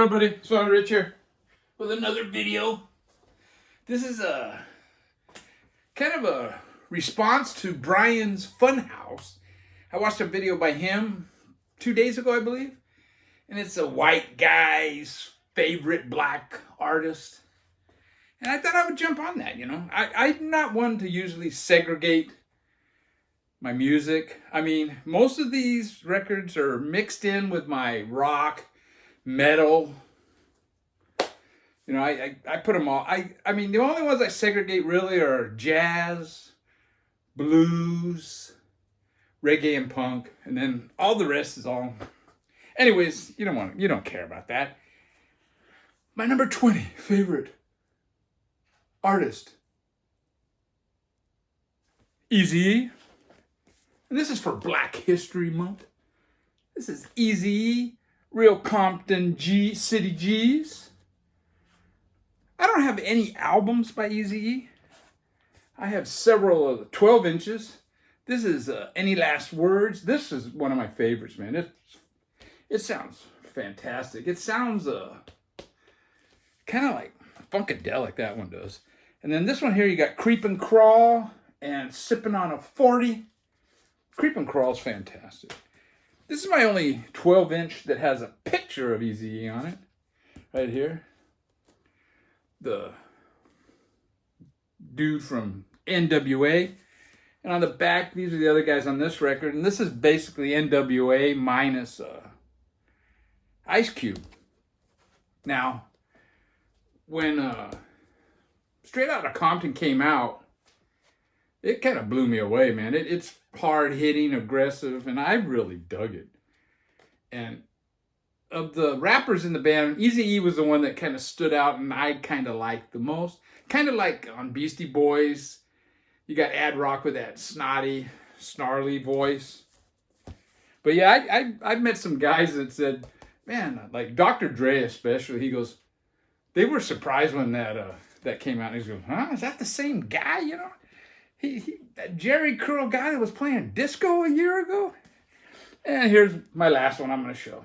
everybody? Sorry, Rich here with another video. This is a kind of a response to Brian's Funhouse. I watched a video by him 2 days ago, I believe, and it's a white guy's favorite black artist. And I thought I would jump on that, you know. I'm not one to usually segregate my music. I mean, most of these records are mixed in with my rock, metal. You know, I put them all. I mean, the only ones I segregate really are jazz, blues, reggae, and punk, and then all the rest is all. Anyways, you don't care about that. My number 20 favorite artist, Eazy-E. And this is for Black History Month. This is Eazy-E, Real Compton City G's. I don't have any albums by Eazy-E. I have several of the 12 inches. This is Any Last Words. This is one of my favorites, man. It sounds fantastic. It sounds kind of like funkadelic, that one does. And then this one here, you got Creep and Crawl and Sipping on a 40. Creep and Crawl is fantastic. This is my only 12-inch that has a picture of Eazy-E on it. Right here. The dude from NWA. And on the back, these are the other guys on this record. And this is basically NWA minus Ice Cube. Now, when Straight Outta Compton came out, it kind of blew me away, man. It's hard-hitting, aggressive, and I really dug it. And of the rappers in the band, Eazy-E was the one that kind of stood out and I kind of liked the most. Kind of like on Beastie Boys, you got Ad Rock with that snotty, snarly voice. But yeah, I've met some guys that said, man, like Dr. Dre especially, he goes, they were surprised when that came out. And he's going, huh, is that the same guy, you know? That Jerry Curl guy that was playing disco a year ago? And here's my last one I'm going to show.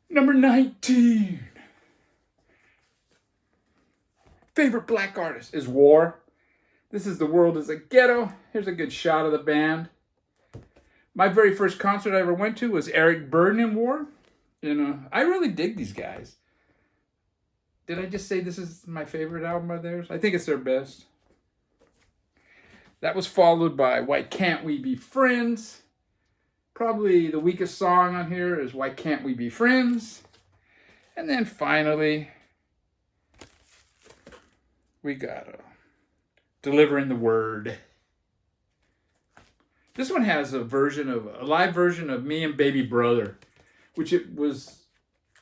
Number 19. Favorite black artist is War. This is The World is a Ghetto. Here's a good shot of the band. My very first concert I ever went to was Eric Burdon and War. You know, I really dig these guys. Did I just say this is my favorite album of theirs? I think it's their best. That was followed by Why Can't We Be Friends? Probably the weakest song on here is Why Can't We Be Friends? And then finally, we got Delivering the Word. This one has a live version of Me and Baby Brother, which it was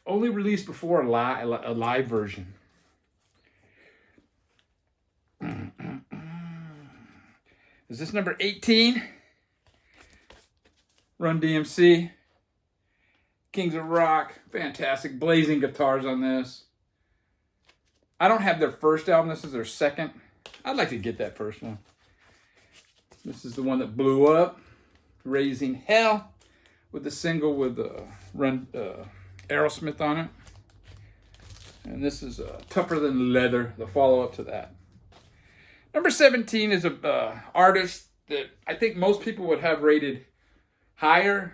only released before a live version. Is this number 18? Run DMC. Kings of Rock. Fantastic. Blazing guitars on this. I don't have their first album. This is their second. I'd like to get that first one. This is the one that blew up. Raising Hell. With the single with Aerosmith on it. And this is Tougher Than Leather, the follow-up to that. Number 17 is a artist that I think most people would have rated higher,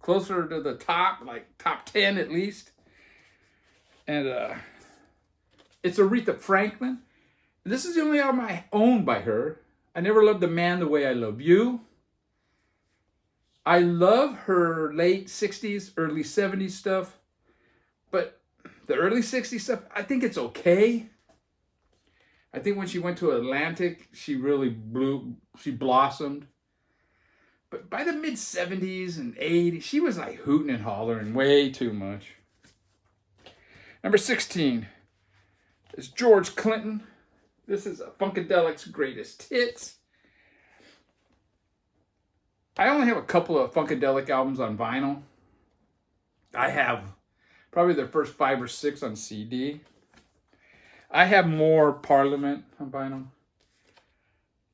closer to the top, like top 10 at least. And it's Aretha Franklin. This is the only album I own by her. I Never Loved a Man the Way I Love You. I love her late 60s, early 70s stuff. But the early 60s stuff, I think it's okay. I think when she went to Atlantic, she really blossomed. But by the mid-70s and 80s, she was like hooting and hollering way too much. Number 16 is George Clinton. This is Funkadelic's Greatest Hits. I only have a couple of Funkadelic albums on vinyl. I have probably their first 5 or 6 on CD. I have more Parliament on vinyl.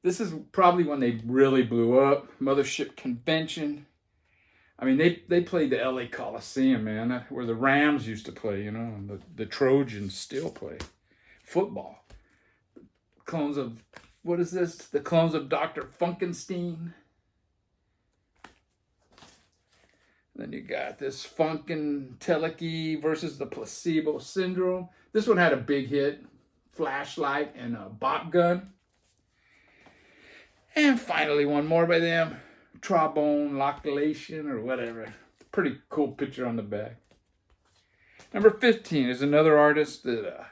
This is probably when they really blew up. Mothership Convention. I mean, they played the LA Coliseum, man, where the Rams used to play, you know, and the Trojans still play football. Clones of, what is this? The clones of Dr. Funkenstein. Then you got this Funkin' Teleki versus the Placebo Syndrome. This one had a big hit, Flashlight and a Bop Gun. And finally, one more by them, Trombone Lockelation or whatever. Pretty cool picture on the back. Number 15 is another artist that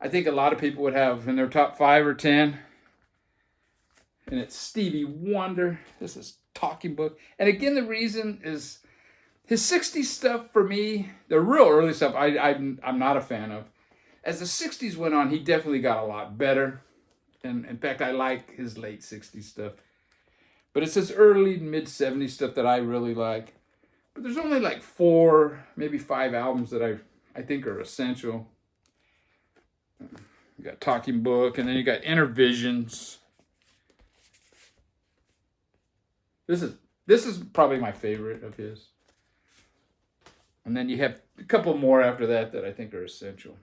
I think a lot of people would have in their top 5 or 10. And it's Stevie Wonder. This is Talking Book. And again, the reason is his 60s stuff for me, the real early stuff, I'm not a fan of. As the 60s went on, he definitely got a lot better. And in fact, I like his late 60s stuff. But it's his early, mid-70s stuff that I really like. But there's only like 4, maybe 5 albums that I think are essential. You got Talking Book, and then you got Inner Visions. This is probably my favorite of his. And then you have a couple more after that I think are essential.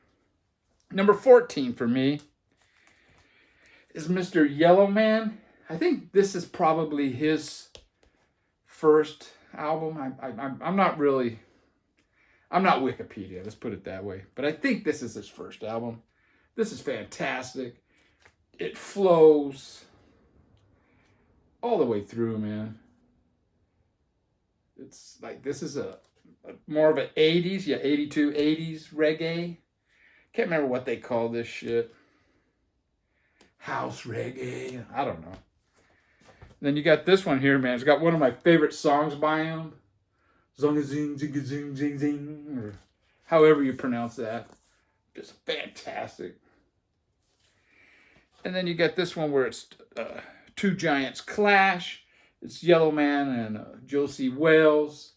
Number 14 for me is Mr. Yellowman. I think this is probably his first album. I'm not Wikipedia, let's put it that way. But I think this is his first album. This is fantastic. It flows all the way through, man. It's like, this is a more of an 80s, 82, 80s reggae. Can't remember what they call this shit. House reggae, I don't know. Then you got this one here, man. It's got one of my favorite songs by him. Zong zing zing zing zing zing, or however you pronounce that. Just fantastic. And then you got this one where it's two giants clash. It's Yellowman and Josie Wales.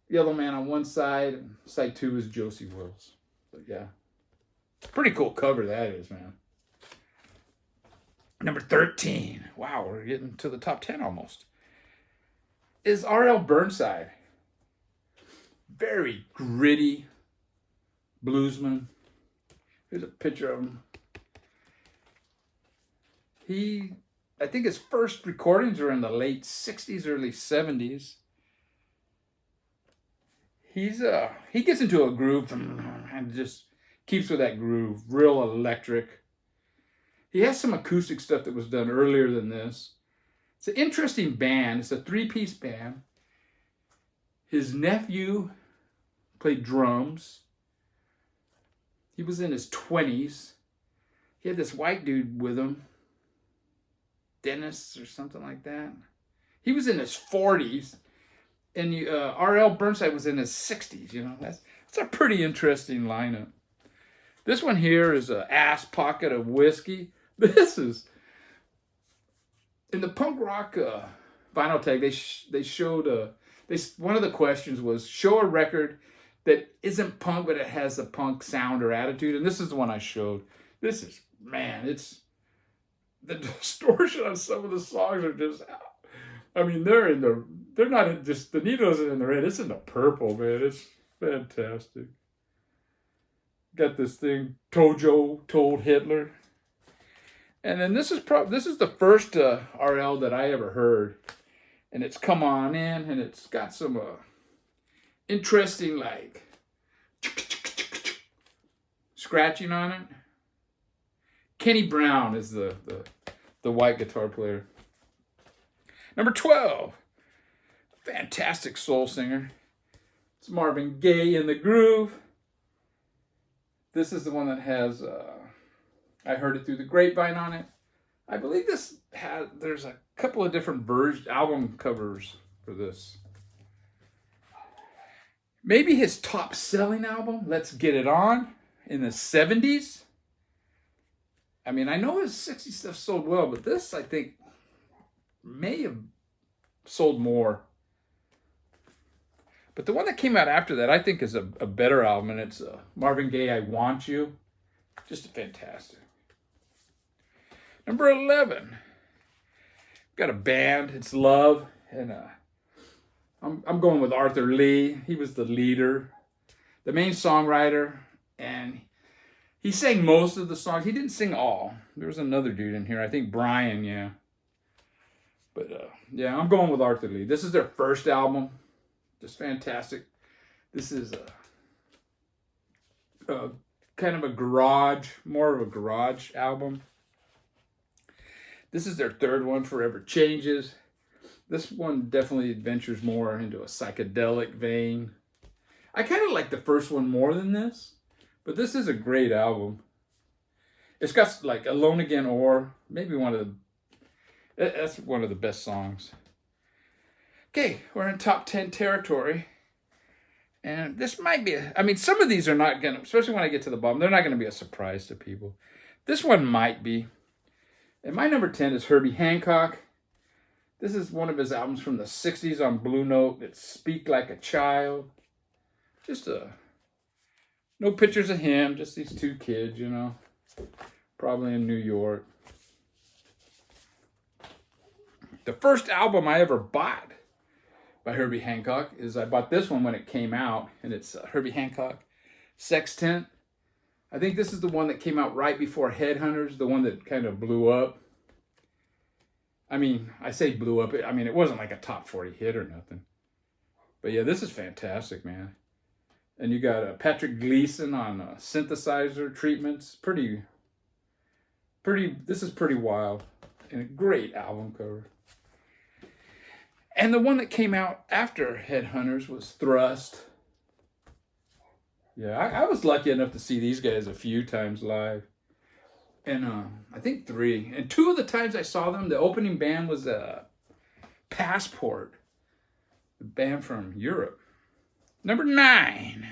Yellowman on one side, and side 2 is Josie Wales. But yeah, pretty cool cover that is, man. Number 13, wow, we're getting to the top 10 almost, is R.L. Burnside. Very gritty bluesman. Here's a picture of him. I think his first recordings are in the late 60s, early 70s. He gets into a groove and just keeps with that groove, real electric. He has some acoustic stuff that was done earlier than this. It's an interesting band. It's a 3-piece band. His nephew played drums. He was in his 20s. He had this white dude with him, Dennis or something like that. He was in his 40s. And R.L. Burnside was in his 60s, you know. That's a pretty interesting lineup. This one here is an Ass Pocket of Whiskey. This is, in the punk rock vinyl tag, they showed, one of the questions was, show a record that isn't punk, but it has a punk sound or attitude. And this is the one I showed. This is, man, it's, the distortion on some of the songs are just, I mean, they're not in just, the needle isn't in the red, it's in the purple, man. It's fantastic. Got this thing, Tojo Told Hitler. And then this is the first RL that I ever heard. And it's Come On In, and it's got some interesting, like, scratching on it. Kenny Brown is the white guitar player. Number 12, fantastic soul singer. It's Marvin Gaye in the Groove. This is the one that has, I Heard It Through the Grapevine on it. I believe there's a couple of different album covers for this. Maybe his top selling album, Let's Get It On, in the 70s. I mean, I know his 60s stuff sold well, but this, I think, may have sold more. But the one that came out after that, I think, is a better album, and it's Marvin Gaye, I Want You. Just fantastic. Number 11. Got a band, it's Love, and I'm going with Arthur Lee. He was the leader, the main songwriter, and he sang most of the songs. He didn't sing all. There was another dude in here, I think Brian, yeah. But yeah, I'm going with Arthur Lee. This is their first album. Just fantastic. This is a kind of a garage, more of a garage album. This is their third one, Forever Changes. This one definitely adventures more into a psychedelic vein. I kind of like the first one more than this, but this is a great album. It's got like Alone Again or maybe that's one of the best songs. Okay, we're in top 10 territory. And this might be, some of these are not going to, especially when I get to the bottom, they're not going to be a surprise to people. This one might be. And my number 10 is Herbie Hancock. This is one of his albums from the 60s on Blue Note. It's Speak Like a Child. Just no pictures of him, just these two kids, you know, probably in New York. The first album I ever bought by Herbie Hancock is I bought this one when it came out, and it's Herbie Hancock Sextant. I think this is the one that came out right before Headhunters, the one that kind of blew up. I say blew up. It wasn't like a top 40 hit or nothing. But yeah, this is fantastic, man. And you got Patrick Gleason on synthesizer treatments. This is pretty wild. And a great album cover. And the one that came out after Headhunters was Thrust. Yeah, I was lucky enough to see these guys a few times live. And I think 3. And 2 of the times I saw them, the opening band was Passport, the band from Europe. Number 9.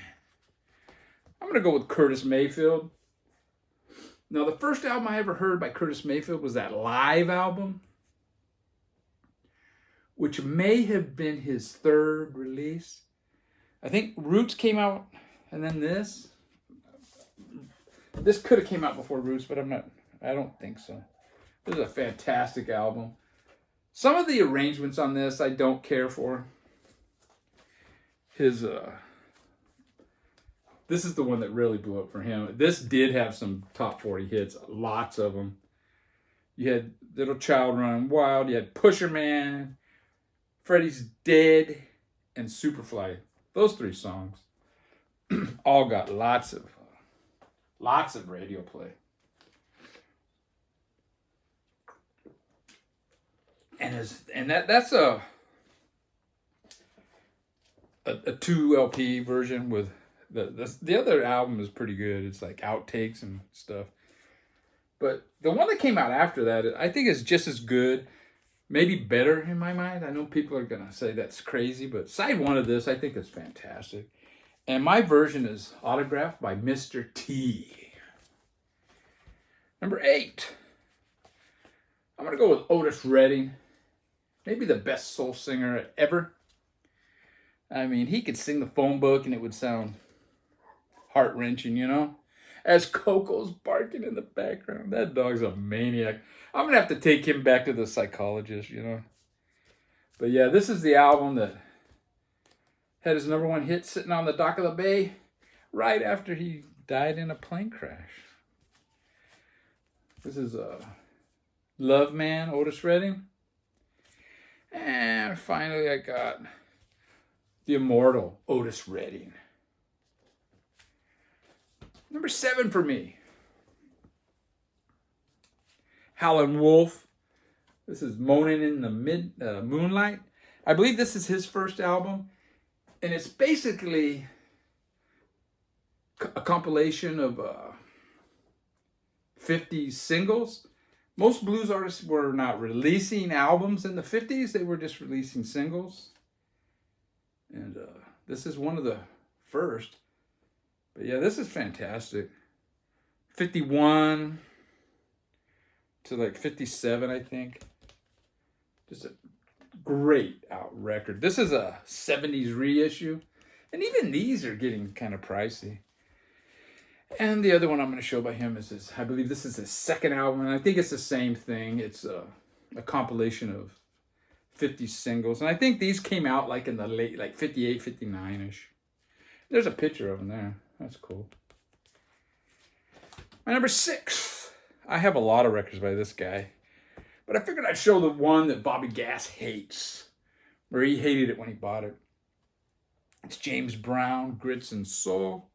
I'm going to go with Curtis Mayfield. Now, the first album I ever heard by Curtis Mayfield was that live album, which may have been his third release. I think Roots came out, and then this. This could have came out before Roots, but I don't think so. This is a fantastic album. Some of the arrangements on this I don't care for. This is the one that really blew up for him. This did have some top 40 hits, lots of them. You had Little Child Running Wild, you had Pusher Man, Freddy's Dead, and Superfly. Those 3 songs all got lots of radio play. And that's a 2 LP version with the other album is pretty good. It's like outtakes and stuff. But the one that came out after that, I think is just as good, maybe better in my mind. I know people are gonna say that's crazy, but side 1 of this I think is fantastic. And my version is autographed by Mr. T. Number 8. I'm going to go with Otis Redding. Maybe the best soul singer ever. He could sing the phone book and it would sound heart-wrenching, you know? As Coco's barking in the background. That dog's a maniac. I'm going to have to take him back to the psychologist, you know? But yeah, this is the album that had his number 1 hit sitting on the dock of the bay right after he died in a plane crash. This is Love Man, Otis Redding. And finally I got the immortal Otis Redding. Number 7 for me. Howlin' Wolf. This is Moaning in the Moonlight. I believe this is his first album. And it's basically a compilation of 50 singles. Most blues artists were not releasing albums in the 50s. They were just releasing singles. And this is one of the first. But yeah, this is fantastic. 51 to like 57, I think. Just a great out record. This is a 70s reissue. And even these are getting kind of pricey. And the other one I'm going to show by him is his, I believe this is his second album. And I think it's the same thing. It's a compilation of 50 singles. And I think these came out like in the late, like 58, 59-ish. There's a picture of them there. That's cool. My number 6. I have a lot of records by this guy. But I figured I'd show the one that Bobby Gass hates. Or he hated it when he bought it. It's James Brown, Grits and Soul.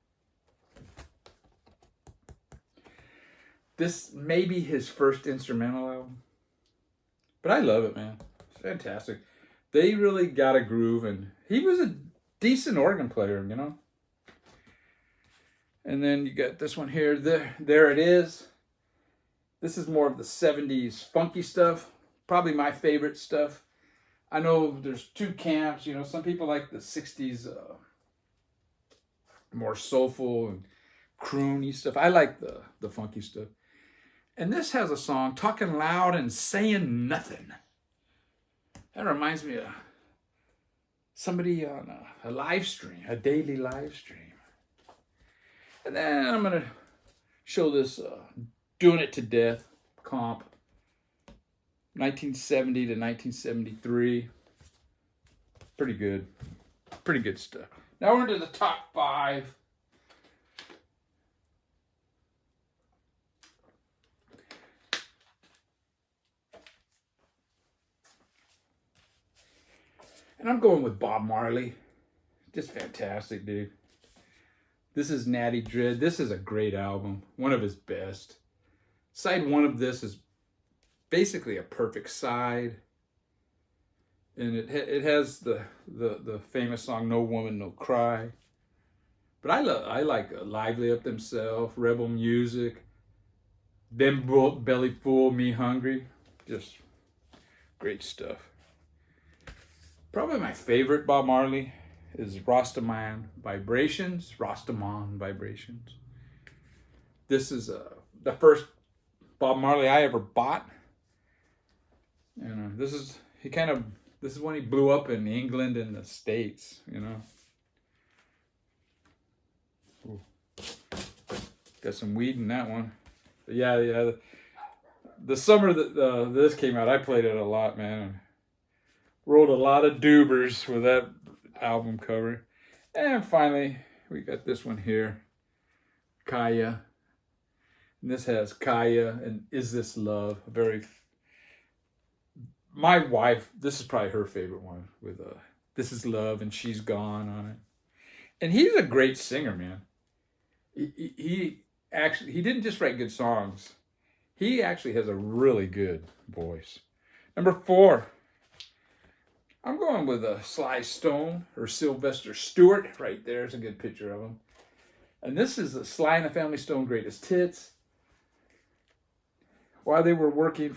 This may be his first instrumental album. But I love it, man. It's fantastic. They really got a groove, and he was a decent organ player, you know. And then you got this one here. There it is. This is more of the 70s funky stuff. Probably my favorite stuff. I know there's two camps, you know. Some people like the 60s more soulful and croony stuff. I like the funky stuff. And this has a song, Talking Loud and Saying Nothing. That reminds me of somebody on a live stream, a daily live stream. And then I'm going to show this Doing It to Death comp, 1970 to 1973. Pretty good. Pretty good stuff. Now we're into the top 5. And I'm going with Bob Marley. Just fantastic, dude. This is Natty Dread. This is a great album. One of his best. Side 1 of this is basically a perfect side. And it has the famous song, No Woman, No Cry. But I like Lively Up Themselves, Rebel Music, Them Belly Full, Me Hungry. Just great stuff. Probably my favorite Bob Marley is Rastaman Vibrations. Rastaman Vibrations. This is the first Bob Marley I ever bought. And this is when he blew up in England and the States, you know. Ooh. Got some weed in that one. But yeah. The summer that this came out, I played it a lot, man. Rolled a lot of doobers with that album cover. And finally, we got this one here, Kaya. And this has Kaya and Is This Love? My wife, this is probably her favorite one, with This Is Love and She's Gone on it. And he's a great singer, man. He didn't just write good songs. He actually has a really good voice. Number 4. I'm going with Sly Stone or Sylvester Stewart. Right there's a good picture of him. And this is the Sly and the Family Stone Greatest Hits. While they were working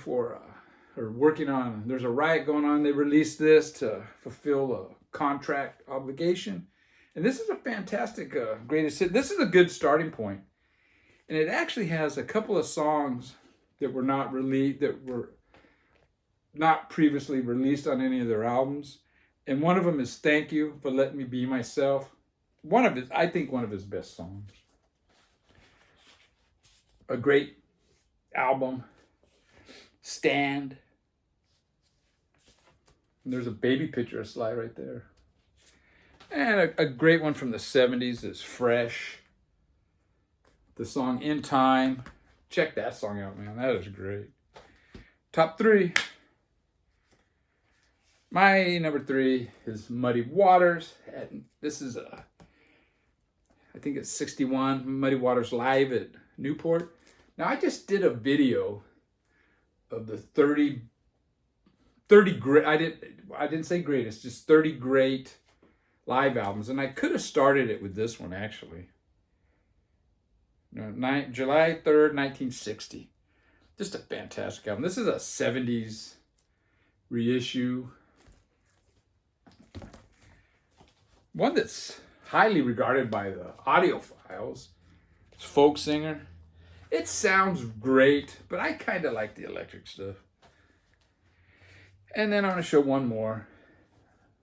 on, there's a riot going on, they released this to fulfill a contract obligation. And this is a fantastic greatest hit. This is a good starting point. And it actually has a couple of songs that were not previously released on any of their albums. And one of them is Thank You for Letting Me Be Myself. I think one of his best songs. A great album. Stand. And there's a baby picture of Sly right there. And a great one from the 70s is Fresh. The song In Time. Check that song out, man. That is great. Top 3. My number 3 is Muddy Waters. And this is I think it's 61, Muddy Waters live at Newport. Now I just did a video of the 30 great, I didn't say greatest, just 30 great live albums. And I could have started it with this one, actually. July 3rd, 1960. Just a fantastic album. This is a 70s reissue. One that's highly regarded by the audiophiles. It's folk singer. It sounds great, but I kind of like the electric stuff. And then I'm going to show one more.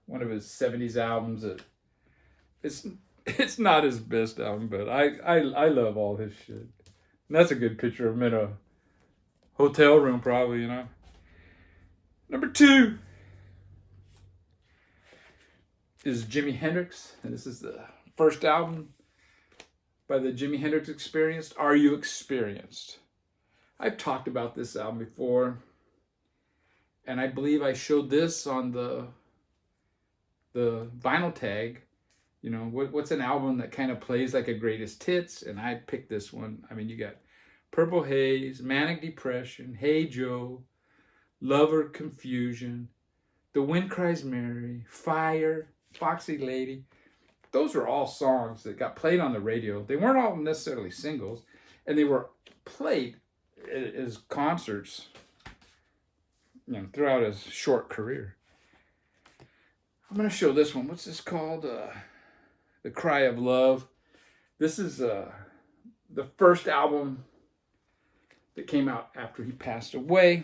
One of his 70s albums. It's not his best album, but I love all his shit. And that's a good picture of him in a hotel room, probably, you know. Number 2. is Jimi Hendrix, and this is the first album by the Jimi Hendrix Experience. Are You Experienced? I've talked about this album before, and I believe I showed this on the vinyl tag. You know, what's an album that kind of plays like a greatest hits? And I picked this one. I mean, you got Purple Haze, Manic Depression, Hey Joe, Lover Confusion, The Wind Cries Mary, Fire, Foxy Lady. Those are all songs that got played on the radio. They weren't all necessarily singles, and they were played as concerts, you know, throughout his short career. I'm going to show this one. What's this called? The Cry of Love. This is the first album that came out after he passed away.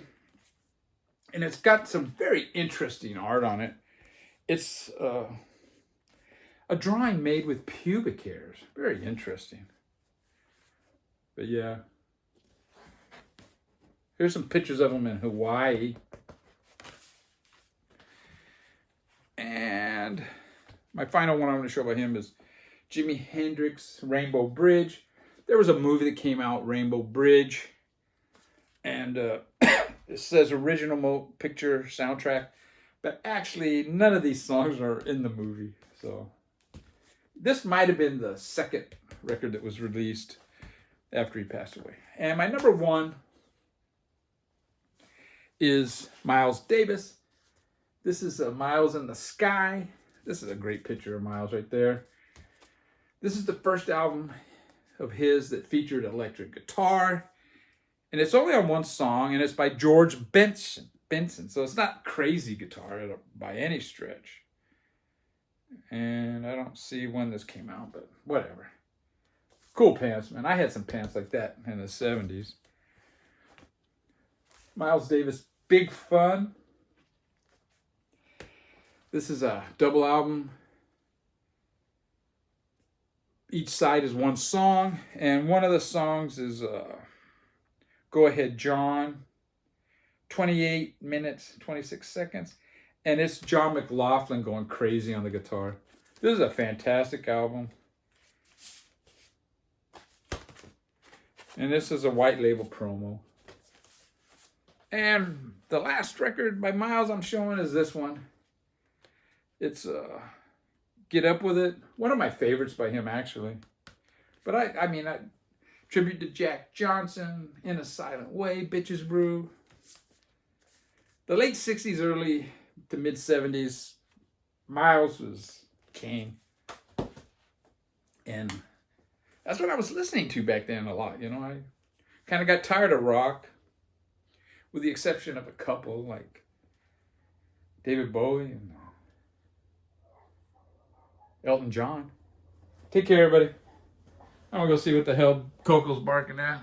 And it's got some very interesting art on it. It's a drawing made with pubic hairs. Very interesting. But yeah. Here's some pictures of him in Hawaii. And my final one I'm going to show about him is Jimi Hendrix, Rainbow Bridge. There was a movie that came out, Rainbow Bridge. And it says original picture soundtrack. But actually, none of these songs are in the movie. So this might have been the second record that was released after he passed away. And my number one is Miles Davis. This is Miles in the Sky. This is a great picture of Miles right there. This is the first album of his that featured electric guitar. And it's only on one song, and it's by George Benson. So it's not crazy guitar by any stretch. And I don't see when this came out, but whatever. Cool pants, man. I had some pants like that in the 70s. Miles Davis, Big Fun. This is a double album. Each side is one song, and one of the songs is Go Ahead John, 28 minutes, 26 seconds, and it's John McLaughlin going crazy on the guitar. This is a fantastic album. And this is a white label promo. And the last record by Miles I'm showing is this one. It's Get Up With It. One of my favorites by him, actually. But I tribute to Jack Johnson, In a Silent Way, Bitches Brew. The late 60s, early to mid 70s, Miles was king. And that's what I was listening to back then a lot. You know, I kind of got tired of rock, with the exception of a couple like David Bowie and Elton John. Take care, everybody. I'm gonna go see what the hell Coco's barking at.